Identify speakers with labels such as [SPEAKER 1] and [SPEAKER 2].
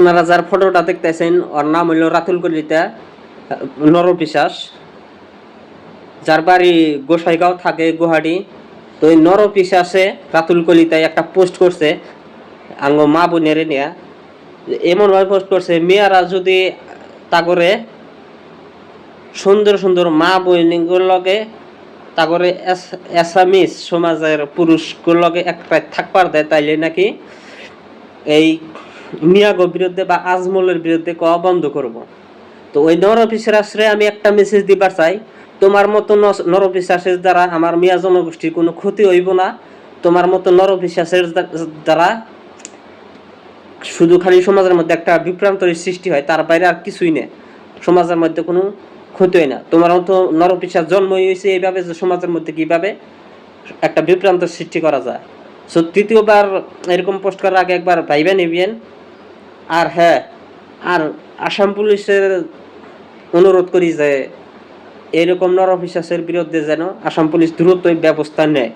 [SPEAKER 1] আপনারা যার ফটোটা দেখতেছেন ওর নাম হইল রাতুল কলিতা, নরপিশাচ, যার বাড়ি গোসাইগাঁও থাকে গুয়াহাটি। তো ওই নরপিশাচে রাতুল কলিতায় একটা পোস্ট করছে আঙ্গ মা বোনের নিয়ে, এমনভাবে পোস্ট করছে মেয়েরা যদি তাগরে সুন্দর সুন্দর মা বোনগুলোর লগে তাগরে এসামিস সমাজের পুরুষগুলোর লগে একটা থাকবার দেয়, তাইলে নাকি এই মিয়াগোর বিরুদ্ধে বা আজমলের বিরুদ্ধে কওয়া বন্ধ করব। তো ওই নরপিশাচে আমি একটা মেসেজ দিবার চাই, তোমার মতো নরপিশাচের দ্বারা আমার মিয়া জনগোষ্ঠীর কোনো ক্ষতি হইব না। তোমার মতো নরপিশাচের দ্বারা শুধু খালি সমাজের মধ্যে একটা বিভ্রান্তির সৃষ্টি হয়, তার বাইরে আর কিছুই নেই। সমাজের মধ্যে কোনো ক্ষতি হয় না। তোমার মতো নরপিশাচ জন্ম হয়েছে এইভাবে যে সমাজের মধ্যে কিভাবে একটা বিভ্রান্ত সৃষ্টি করা যায়। সো তৃতীয়বার এরকম পোস্ট করার আগে একবার ভাইবা নিবেন। আর হ্যাঁ, আর আসাম পুলিশের অনুরোধ করি যে এরকম নরপিশাচের বিরুদ্ধে যেন আসাম পুলিশ দ্রুত ব্যবস্থা নেয়।